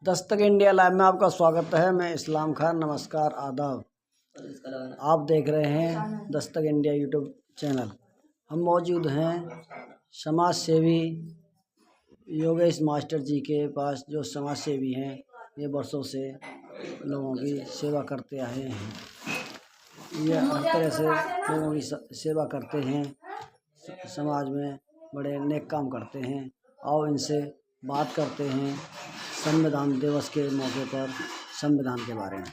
Dastak India live में आपका स्वागत है। मैं इस्लाम खान, नमस्कार, आदाब। आप देख रहे हैं दस्तक इंडिया यूट्यूब चैनल। हम मौजूद हैं समाज सेवी योगेश मास्टर जी के पास, जो समाज सेवी हैं। ये वर्षों से लोगों की सेवा करते आए हैं। ये हर तरह से लोगों की सेवा करते हैं, समाज में बड़े नेक काम करते हैं। और इनसे बात करते हैं संविधान दिवस के मौके पर संविधान के बारे में।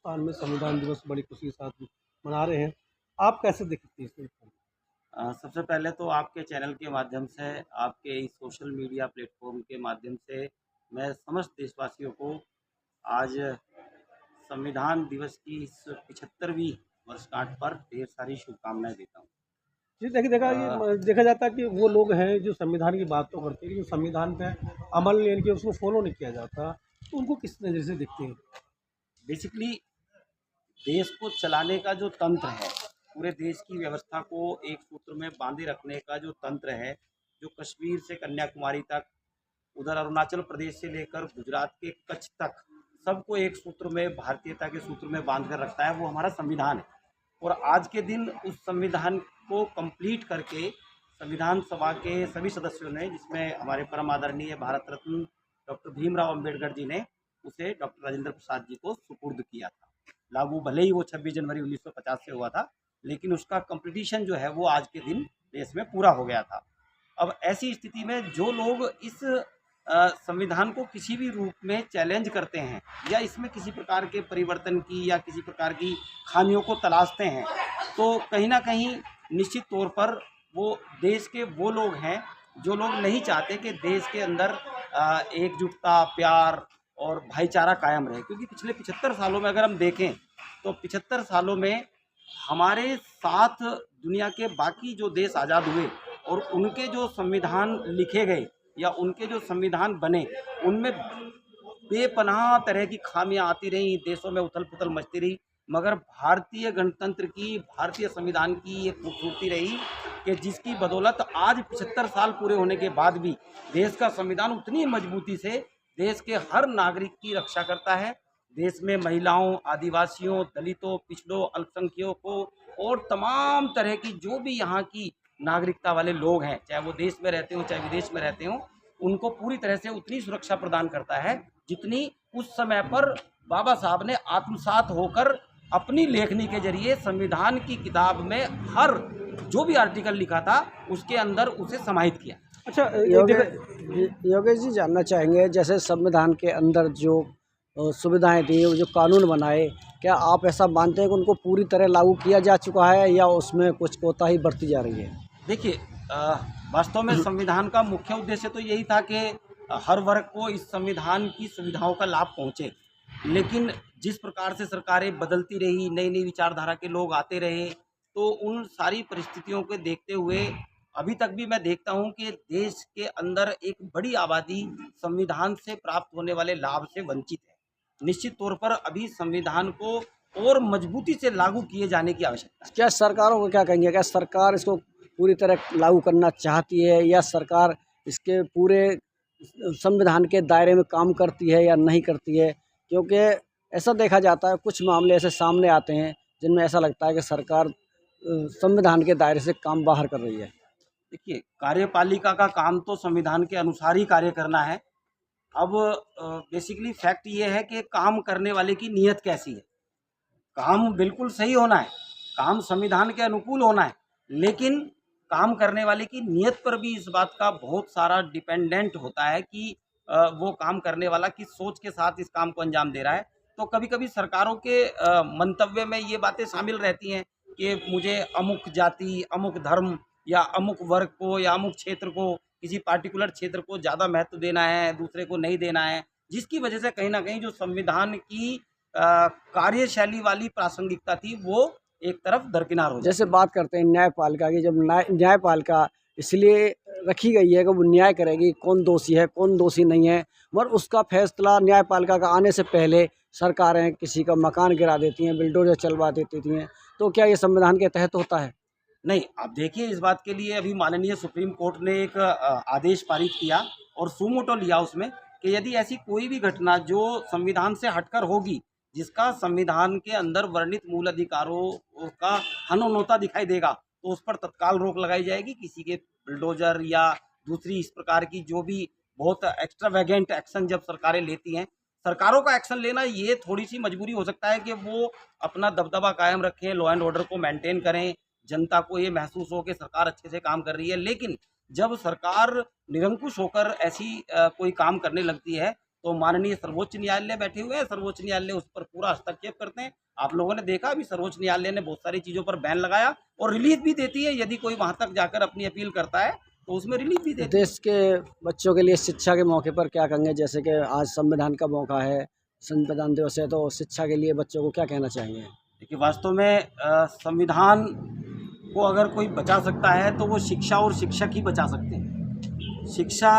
हिंदुस्तान में संविधान दिवस बड़ी खुशी के साथ मना रहे हैं, आप कैसे देखते हैं इसे? सबसे पहले तो आपके चैनल के माध्यम से, आपके इस सोशल मीडिया प्लेटफॉर्म के माध्यम से मैं समस्त देशवासियों को आज संविधान दिवस की इस 75वीं वर्षगांठ पर ढेर सारी शुभकामनाएं देता हूं। जी देखिए, देखा ये अ, देखा जाता है कि वो लोग हैं जो संविधान की बात तो करते हैं, लेकिन संविधान पे अमल यानी कि उसको फॉलो नहीं किया जाता, तो उनको किस नज़र से देखते हैं? बेसिकली देश को चलाने का जो तंत्र है, पूरे देश की व्यवस्था को एक सूत्र में बांधे रखने का जो तंत्र है, जो कश्मीर से कन्याकुमारी तक, उधर अरुणाचल प्रदेश से लेकर गुजरात के कच्छ तक सबको एक सूत्र में, भारतीयता के सूत्र में बांध कर रखता है, वो हमारा संविधान है। और आज के दिन उस संविधान को कंप्लीट करके संविधान सभा के सभी सदस्यों ने, जिसमें हमारे परम आदरणीय भारत रत्न डॉक्टर भीमराव अंबेडकर जी ने उसे डॉक्टर राजेंद्र प्रसाद जी को सुपुर्द किया था। लागू भले ही वो 26 जनवरी 1950 से हुआ था, लेकिन उसका कंप्लीशन जो है वो आज के दिन देश में पूरा हो गया था। अब ऐसी स्थिति में जो लोग इस संविधान को किसी भी रूप में चैलेंज करते हैं या इसमें किसी प्रकार के परिवर्तन की या किसी प्रकार की खामियों को तलाशते हैं, तो कहीं ना कहीं निश्चित तौर पर वो देश के वो लोग हैं जो लोग नहीं चाहते कि देश के अंदर एकजुटता, प्यार और भाईचारा कायम रहे। क्योंकि पिछले 75 सालों में अगर हम देखें तो 75 सालों में हमारे साथ दुनिया के बाकी जो देश आज़ाद हुए और उनके जो संविधान लिखे गए या उनके जो संविधान बने, उनमें बेपनाह तरह की खामियां आती रहीं, देशों में उथल पुथल मचती रही, मगर भारतीय गणतंत्र की, भारतीय संविधान की ये खूबसूरती रही कि जिसकी बदौलत आज 75 साल पूरे होने के बाद भी देश का संविधान उतनी मजबूती से देश के हर नागरिक की रक्षा करता है। देश में महिलाओं, आदिवासियों, दलितों, पिछड़ों, अल्पसंख्यकों और तमाम तरह की जो भी यहाँ की नागरिकता वाले लोग हैं, चाहे वो देश में रहते हों चाहे विदेश में रहते हों, उनको पूरी तरह से उतनी सुरक्षा प्रदान करता है जितनी उस समय पर बाबा साहब ने आत्मसात होकर अपनी लेखनी के जरिए संविधान की किताब में हर जो भी आर्टिकल लिखा था उसके अंदर उसे समाहित किया। अच्छा, योगेश जी जानना चाहेंगे, जैसे संविधान के अंदर जो सुविधाएं थी, वो जो कानून बनाए, क्या आप ऐसा मानते हैं कि उनको पूरी तरह लागू किया जा चुका है या उसमें कुछ कोताही बरती जा रही है? देखिए, वास्तव में संविधान का मुख्य उद्देश्य तो यही था कि हर वर्ग को इस संविधान की सुविधाओं का लाभ पहुंचे। लेकिन जिस प्रकार से सरकारें बदलती रही, नई नई विचारधारा के लोग आते रहे, तो उन सारी परिस्थितियों को देखते हुए अभी तक भी मैं देखता हूं कि देश के अंदर एक बड़ी आबादी संविधान से प्राप्त होने वाले लाभ से वंचित है। निश्चित तौर पर अभी संविधान को और मजबूती से लागू किए जाने की आवश्यकता है। क्या सरकारों को क्या कहेंगे, क्या सरकार इसको पूरी तरह लागू करना चाहती है या सरकार इसके पूरे संविधान के दायरे में काम करती है या नहीं करती है? क्योंकि ऐसा देखा जाता है, कुछ मामले ऐसे सामने आते हैं जिनमें ऐसा लगता है कि सरकार संविधान के दायरे से काम बाहर कर रही है। देखिए, कार्यपालिका का काम तो संविधान के अनुसार ही कार्य करना है। अब बेसिकली फैक्ट ये है कि काम करने वाले की नीयत कैसी है। काम बिल्कुल सही होना है, काम संविधान के अनुकूल होना है, लेकिन काम करने वाले की नीयत पर भी इस बात का बहुत सारा डिपेंडेंट होता है कि वो काम करने वाला किस सोच के साथ इस काम को अंजाम दे रहा है। तो कभी-कभी सरकारों के मंतव्य में ये बातें शामिल रहती हैं कि मुझे अमुक जाति, अमुक धर्म या अमुक वर्ग को या अमुक क्षेत्र को, किसी पार्टिकुलर क्षेत्र को ज़्यादा महत्व देना है, दूसरे को नहीं देना है, जिसकी वजह से कहीं न कहीं जो संविधान की कार्यशैली वाली प्रासंगिकता थी वो एक तरफ दरकिनार हो जाती है। जैसे बात करते हैं न्यायपालिका की, जब न्यायपालिका इसलिए रखी गई है कि वो न्याय करेगी, कौन दोषी है कौन दोषी नहीं है, मगर उसका फैसला न्यायपालिका का आने से पहले सरकारें किसी का मकान गिरा देती हैं, बिल्डोजर चलवा देती थी। तो क्या ये संविधान के तहत होता है? नहीं, आप देखिए, इस बात के लिए अभी माननीय सुप्रीम कोर्ट ने एक आदेश पारित किया और सुमोटो लिया उसमें कि यदि ऐसी कोई भी घटना जो संविधान से हटकर होगी, जिसका संविधान के अंदर वर्णित मूल अधिकारों का हननोता दिखाई देगा, तो उस पर तत्काल रोक लगाई जाएगी। किसी के बुलडोजर या दूसरी इस प्रकार की जो भी बहुत एक्स्ट्रावेगेंट एक्शन जब सरकारें लेती हैं, सरकारों का एक्शन लेना ये थोड़ी सी मजबूरी हो सकता है कि वो अपना दबदबा कायम रखें, लॉ एंड ऑर्डर को मेंटेन करें, जनता को ये महसूस हो कि सरकार अच्छे से काम कर रही है। लेकिन जब सरकार निरंकुश होकर ऐसी कोई काम करने लगती है तो माननीय सर्वोच्च न्यायालय बैठे हुए हैं, सर्वोच्च न्यायालय उस पर पूरा हस्तक्षेप करते हैं। आप लोगों ने देखा अभी सर्वोच्च न्यायालय ने बहुत सारी चीज़ों पर बैन लगाया और रिलीफ भी देती है, यदि कोई वहाँ तक जाकर अपनी अपील करता है तो उसमें रिलीफ भी देती है। देश के बच्चों के लिए शिक्षा के मौके पर क्या कहेंगे? जैसे कि आज संविधान का मौका है, संविधान दिवस है, तो शिक्षा के लिए बच्चों को क्या कहना चाहेंगे? देखिए वास्तव में संविधान को अगर कोई बचा सकता है तो वो शिक्षा और शिक्षक ही बचा सकते हैं। शिक्षा,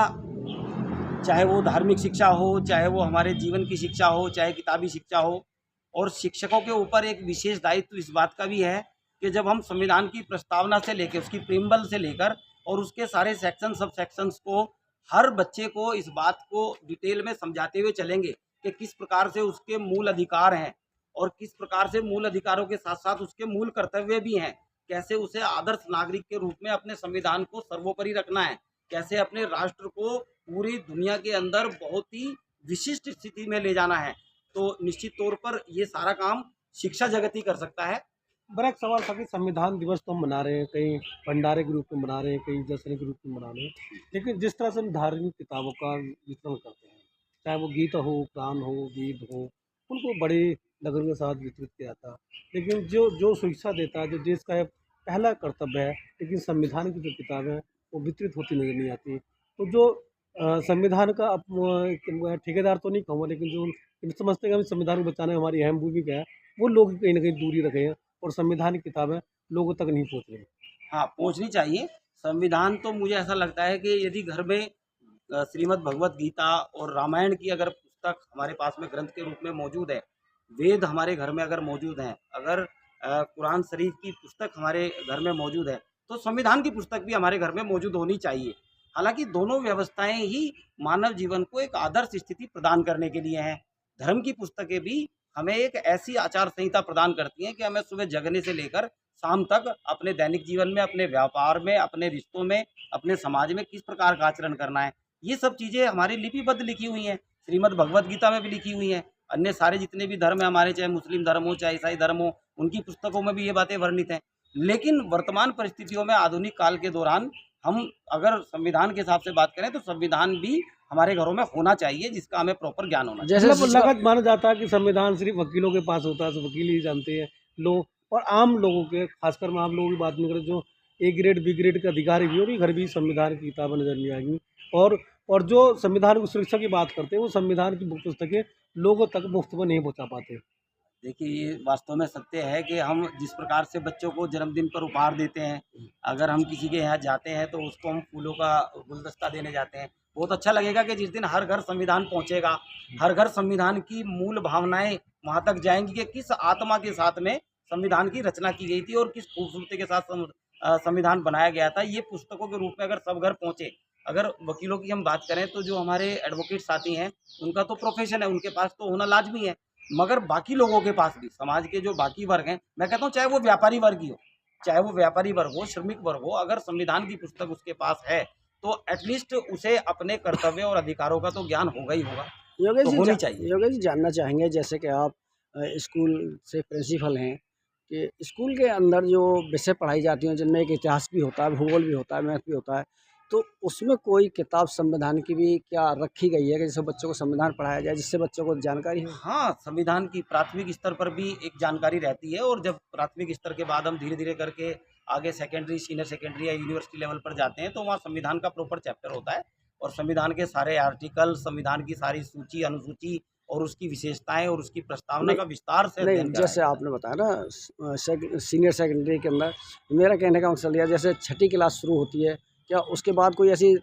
चाहे वो धार्मिक शिक्षा हो, चाहे वो हमारे जीवन की शिक्षा हो, चाहे किताबी शिक्षा हो, और शिक्षकों के ऊपर एक विशेष दायित्व इस बात का भी है कि जब हम संविधान की प्रस्तावना से लेकर, उसकी प्रीम्बल से लेकर और उसके सारे सेक्शन सब सेक्शंस को हर बच्चे को इस बात को डिटेल में समझाते हुए चलेंगे कि किस प्रकार से उसके मूल अधिकार हैं और किस प्रकार से मूल अधिकारों के साथ साथ उसके मूल कर्तव्य भी हैं। कैसे उसे आदर्श नागरिक के रूप में अपने संविधान को सर्वोपरि रखना है, कैसे अपने राष्ट्र को पूरी दुनिया के अंदर बहुत ही विशिष्ट स्थिति में ले जाना है। तो निश्चित तौर पर ये सारा काम शिक्षा जगत ही कर सकता है। बड़ा एक सवाल था कि संविधान दिवस तो हम मना रहे हैं, कहीं भंडारे के रूप में मना रहे हैं, कहीं जश्न के रूप में मना रहे हैं, लेकिन जिस तरह से हम धार्मिक किताबों का वितरण करते हैं, चाहे वो गीत हो, पुराण हो, वेद हो, उनको बड़े लगन के साथ वितरित किया जाता है। लेकिन जो जो शिक्षा देता है, जो देश का पहला कर्तव्य है, लेकिन संविधान की जो किताबें हैं वो वितरित होती नजर नहीं आती। तो जो संविधान का ठेकेदार तो नहीं कहूँगा, लेकिन जो समझते हैं कि हम संविधान को बचाने में हमारी अहम भूमिका है, वो लोग कहीं ना कहीं दूरी रखे हैं और संविधान की किताबें लोगों तक नहीं पहुँच रही। हाँ, पहुँचनी चाहिए। संविधान तो मुझे ऐसा लगता है कि यदि घर में श्रीमद् भगवत गीता और रामायण की अगर पुस्तक हमारे पास में ग्रंथ के रूप में मौजूद है, वेद हमारे घर में अगर मौजूद हैं, अगर कुरान शरीफ की पुस्तक हमारे घर में मौजूद है, तो संविधान की पुस्तक भी हमारे घर में मौजूद होनी चाहिए। हालांकि दोनों व्यवस्थाएं ही मानव जीवन को एक आदर्श स्थिति प्रदान करने के लिए हैं। धर्म की पुस्तकें भी हमें एक ऐसी आचार संहिता प्रदान करती हैं कि हमें सुबह जगने से लेकर शाम तक अपने दैनिक जीवन में, अपने व्यापार में, अपने रिश्तों में, अपने समाज में किस प्रकार का आचरण करना है, ये सब चीज़ें हमारी लिपिबद्ध लिखी हुई हैं। श्रीमद् भगवत गीता में भी लिखी हुई हैं। अन्य सारे जितने भी धर्म हैं हमारे, चाहे मुस्लिम धर्म हो, चाहे ईसाई धर्म हो, उनकी पुस्तकों में भी ये बातें वर्णित हैं। लेकिन वर्तमान परिस्थितियों में, आधुनिक काल के दौरान, हम अगर संविधान के हिसाब से बात करें तो संविधान भी हमारे घरों में होना चाहिए, जिसका हमें प्रॉपर ज्ञान होना चाहिए। मतलब लगत माना जाता है कि संविधान सिर्फ वकीलों के पास होता है, तो वकील ही जानते हैं लोग, और आम लोगों के, खासकर मैं आम लोगों की बात नहीं करें, जो ए ग्रेड बी ग्रेड के अधिकारी भी, और घर भी संविधान की किताबें नजर नहीं आएंगी। और जो संविधान की सुरक्षा की बात करते हैं, वो संविधान की पुस्तकें लोगों तक मुफ्त में नहीं पहुँचा पाते। देखिए, ये वास्तव में सत्य है कि हम जिस प्रकार से बच्चों को जन्मदिन पर उपहार देते हैं, अगर हम किसी के यहाँ जाते हैं तो उसको हम फूलों का गुलदस्ता देने जाते हैं। बहुत अच्छा लगेगा कि जिस दिन हर घर संविधान पहुँचेगा, हर घर संविधान की मूल भावनाएं वहाँ तक जाएंगी कि किस आत्मा के साथ में संविधान की रचना की गई थी और किस खूबसूरती के साथ संविधान बनाया गया था। ये पुस्तकों के रूप में अगर सब घर पहुँचे। अगर वकीलों की हम बात करें तो जो हमारे एडवोकेट साथी हैं, उनका तो प्रोफेशन है, उनके पास तो होना लाजमी है। मगर बाकी लोगों के पास भी, समाज के जो बाकी वर्ग हैं, मैं कहता हूँ चाहे वो व्यापारी वर्ग ही हो, चाहे वो व्यापारी वर्ग हो, श्रमिक वर्ग हो, अगर संविधान की पुस्तक उसके पास है तो एटलीस्ट उसे अपने कर्तव्य और अधिकारों का तो ज्ञान होगा ही होगा। योगेश तो जी होनी चाहिए। योगेश जी, जानना चाहेंगे, जैसे कि आप स्कूल से प्रिंसिपल हैं, कि स्कूल के अंदर जो विषय पढ़ाई जाती हैं, जिनमें एक इतिहास भी होता है, भूगोल भी होता है, मैथ भी होता है, तो उसमें कोई किताब संविधान की भी क्या रखी गई है कि जिससे बच्चों को संविधान पढ़ाया जाए, जिससे बच्चों को जानकारी हो? हाँ, संविधान की प्राथमिक स्तर पर भी एक जानकारी रहती है, और जब प्राथमिक स्तर के बाद हम धीरे-धीरे करके आगे सेकेंडरी, सीनियर सेकेंडरी या यूनिवर्सिटी लेवल पर जाते हैं, तो वहाँ संविधान का प्रॉपर चैप्टर होता है और संविधान के सारे आर्टिकल, संविधान की सारी सूची, अनुसूची और उसकी विशेषताएँ और उसकी प्रस्तावना का विस्तार से नहीं, अध्ययन जैसे कराया आपने बताया ना, सीनियर सेकेंडरी के अंदर, मेरा कहने का मकसद यह है, जैसे छठी क्लास शुरू होती है, क्या उसके बाद कोई ऐसी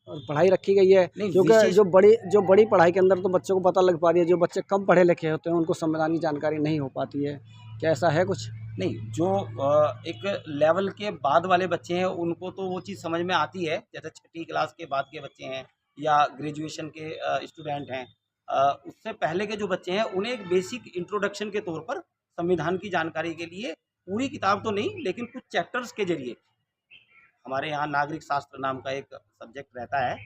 पढ़ाई रखी गई है? नहीं, क्योंकि विशेष जो बड़ी पढ़ाई के अंदर तो बच्चों को पता लग पा रही है, जो बच्चे कम पढ़े लिखे होते हैं उनको संविधान की जानकारी नहीं हो पाती है, क्या ऐसा है कुछ? नहीं, जो एक लेवल के बाद वाले बच्चे हैं उनको तो वो चीज़ समझ में आती है, जैसे छठी क्लास के बाद के बच्चे हैं या ग्रेजुएशन के स्टूडेंट हैं। उससे पहले के जो बच्चे हैं उन्हें एक बेसिक इंट्रोडक्शन के तौर पर संविधान की जानकारी के लिए पूरी किताब तो नहीं, लेकिन कुछ चैप्टर्स के जरिए, हमारे यहाँ नागरिक शास्त्र नाम का एक सब्जेक्ट रहता है,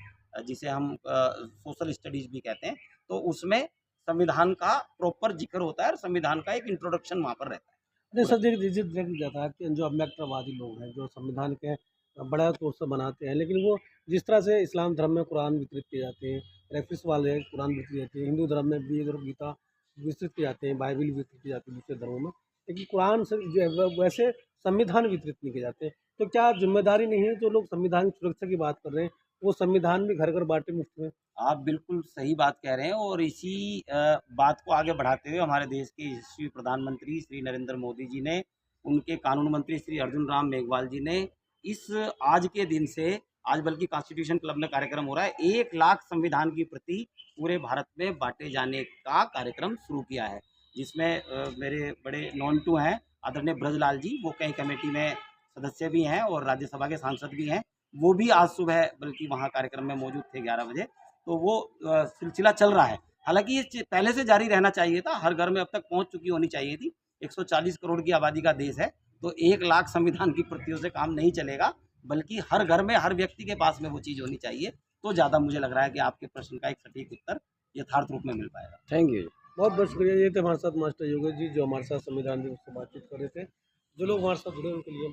जिसे हम सोशल स्टडीज़ भी कहते हैं, तो उसमें संविधान का प्रॉपर जिक्र होता है और संविधान का एक इंट्रोडक्शन वहाँ पर रहता है। नहीं सर, देखिए देखिए देखा जाता है कि जो अम्बेडकरवादी लोग हैं, जो संविधान के बड़ा तौर से मनाते हैं, लेकिन वो जिस तरह से इस्लाम धर्म में कुरान वितरित किए जाते हैं, रेफिस वाले कुरान वितरित किए जाते हैं, हिंदू धर्म में वेद और गीता वितरित किए जाते हैं, बाइबल वितरित की जाती है दूसरे धर्मों में, लेकिन कुरान से जो है वैसे संविधान वितरित नहीं किए जाते। तो क्या जिम्मेदारी नहीं है, जो लोग संविधान की सुरक्षा की बात कर रहे हैं, वो संविधान भी घर घर बांटे मुफ्त में? आप बिल्कुल सही बात कह रहे हैं और इसी बात को आगे बढ़ाते हुए हमारे देश के यशस्वी प्रधानमंत्री श्री नरेंद्र मोदी जी ने, उनके कानून मंत्री श्री अर्जुन राम मेघवाल जी ने इस आज के दिन से, आज बल्कि कॉन्स्टिट्यूशन क्लब में कार्यक्रम हो रहा है, 1 लाख संविधान की प्रति पूरे भारत में बांटे जाने का कार्यक्रम शुरू किया है, जिसमें मेरे बड़े नॉन टू हैं आदरणीय ब्रजलाल जी, वो कई कमेटी में सदस्य भी हैं और राज्यसभा के सांसद भी हैं। वो भी आज सुबह बल्कि वहाँ कार्यक्रम में मौजूद थे 11 बजे। तो वो सिलसिला चल रहा है। हालाँकि ये पहले से जारी रहना चाहिए था, हर घर में अब तक पहुँच चुकी होनी चाहिए थी। 140 करोड़ की आबादी का देश है, तो 1 लाख संविधान की प्रतियों से काम नहीं चलेगा, बल्कि हर घर में, हर व्यक्ति के पास में वो चीज़ होनी चाहिए। तो ज़्यादा मुझे लग रहा है कि आपके प्रश्न का एक सटीक उत्तर यथार्थ रूप में मिल पाएगा। Thank you. बहुत बहुत शुक्रिया। ये थे हमारे साथ मास्टर योगेश जी, जो हमारे साथ संविधान दिवस पर बातचीत कर रहे थे। जो लोग हमारे साथ जुड़े उनके लिए